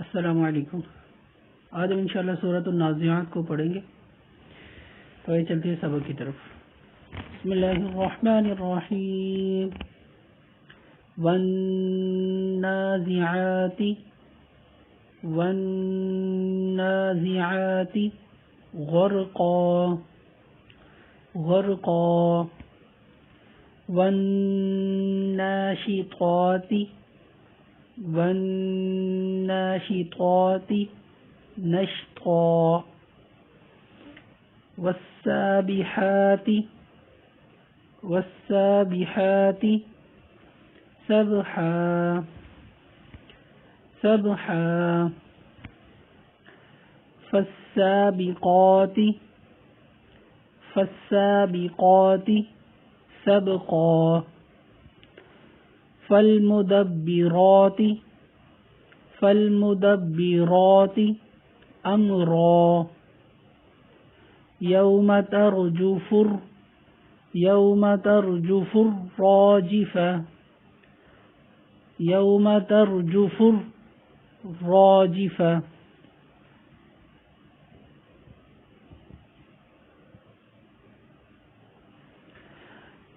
السلام علیکم۔ آج ہم انشاءاللہ سورۃ النازعات کو پڑھیں گے، تو یہ چلتے ہیں سبق کی طرف۔ بسم اللہ الرحمن الرحیم۔ والنازعات والنازعات غرقا غرقا والناشطات والناشطات نشطا والسابحات والسابحات سبحا سبحا فالسابقات فالسابقات سبقا فالمدبرات فالمدبرات امرا يوم ترجف الراجفة يوم ترجف الراجفة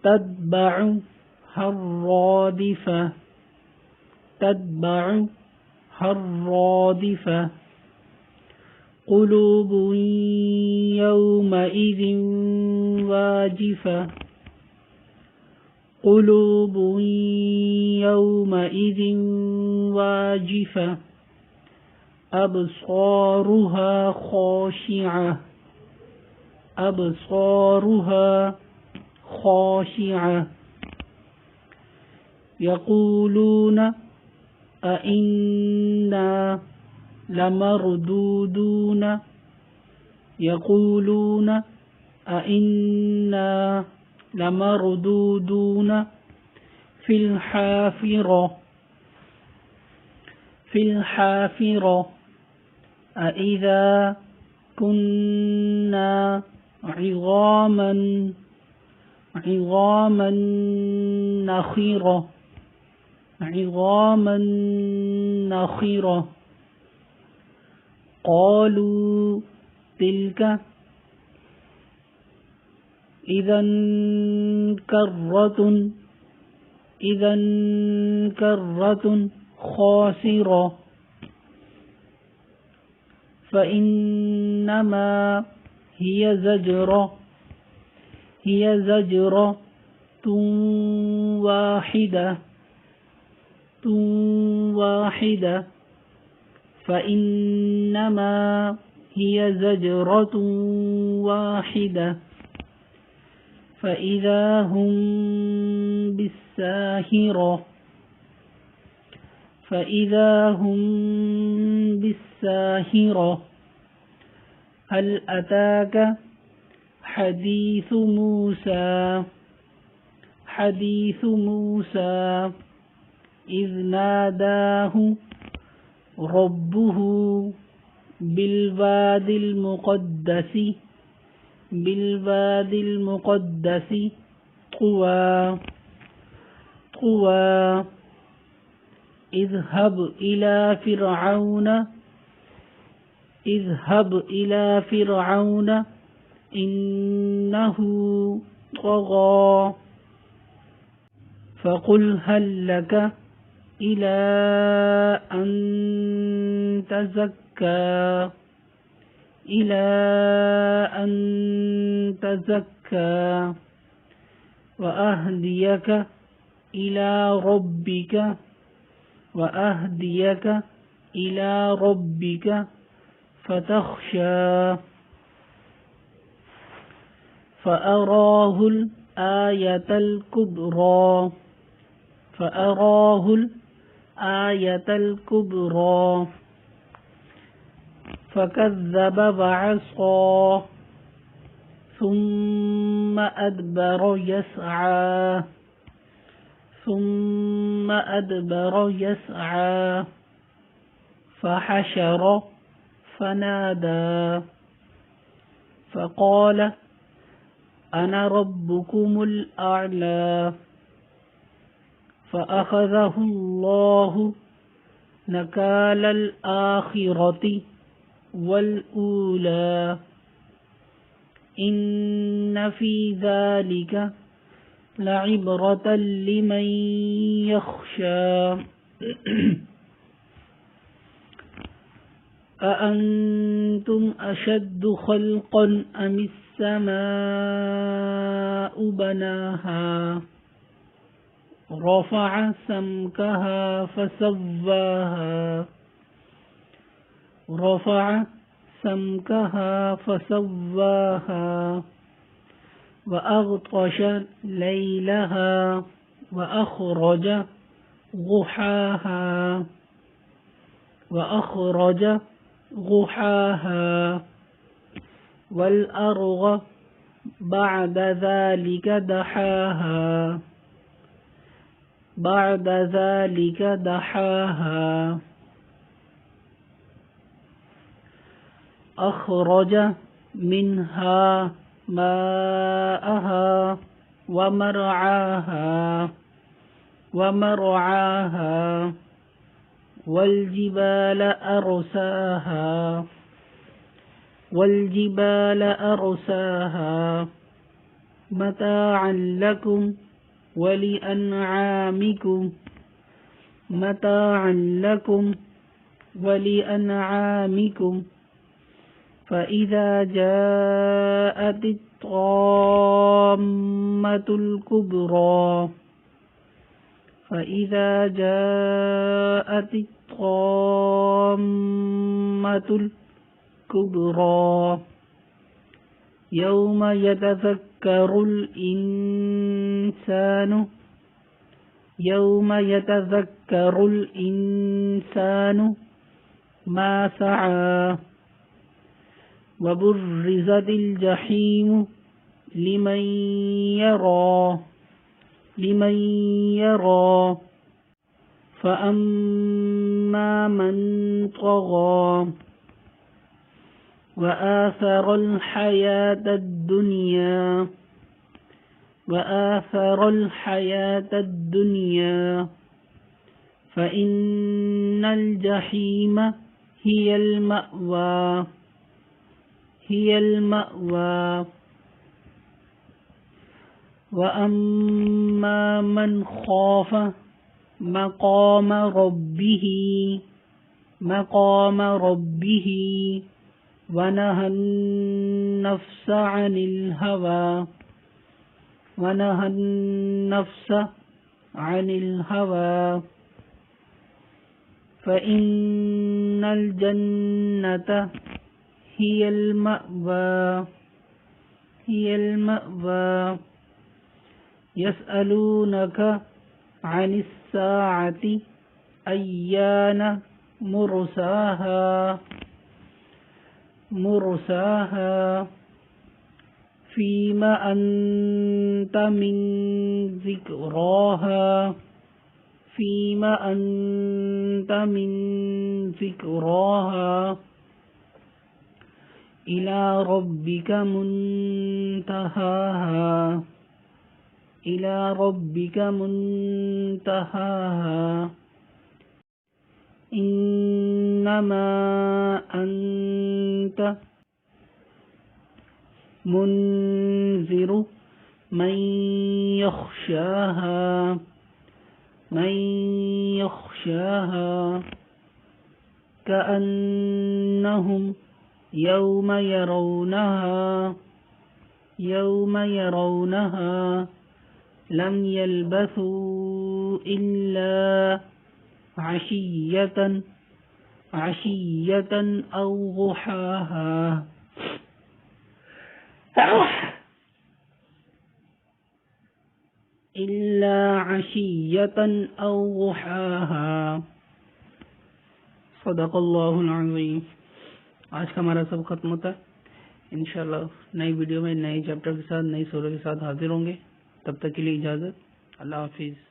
تتبعها الرادفة تتبعها الرادفة قلوب يومئذ واجفة قلوب يومئذ واجفة أبصارها خاشعة أبصارها خاشعة يقولون أئنا لمردودون يقولون أئنا لمردودون في الحافرة أئذا كنا عظاما نخرة قالوا تلك إذا كرة خاسرة فإنما هي زجرة واحدة فإنما هي زجرة واحدة فإذا هم بالساهرة هل أتاك حديث موسى إذ ناداه ربه بالواد المقدس طوى اذهب إلى فرعون إنه طغى فقل هل لك إلى أن تزكى وأهديك إلى ربك فتخشى فأراه الآية الكبرى فكذب وعصى ثم أدبر يسعى فحشر فنادى فقال أنا ربكم الأعلى فأخذه الله نكال الآخرة والأولى إن في ذلك لعبرة لمن يخشى أأنتم أشد خلقا أم السماء بناها رفع سمكها فسواها وأغطش ليلها وأخرج ضحاها والأرض بعد ذلك دحاها أخرج منها ماءها ومرعاها والجبال أرساها متاعا لكم ولأنعامكم فإذا جاءت الطامة الكبرى يوم يتذكر الإنسان ما سعى وبرزت الجحيم لمن يرى فأما من طغى وآثر الحياة الدنيا فإن الجحيم هي المأوى وأما من خاف مقام ربه ونهى النفس عن الهوى فإن الجنة هي المأوى يسألونك عن الساعة أيان مرساها فيما أنت من ذكراها إلى ربك منتهاها إنما أنت منذر من يخشاها كأنهم يوم يرونها لم يلبثوا إلا عشية أو ضحاها صدق اللہ العظیم. آج کا ہمارا سب ختم ہوتا ہے. انشاءاللہ نئی ویڈیو میں نئے چیپٹر کے ساتھ نئی سورہ کے ساتھ حاضر ہوں گے. تب تک کے لیے اجازت. اللہ حافظ.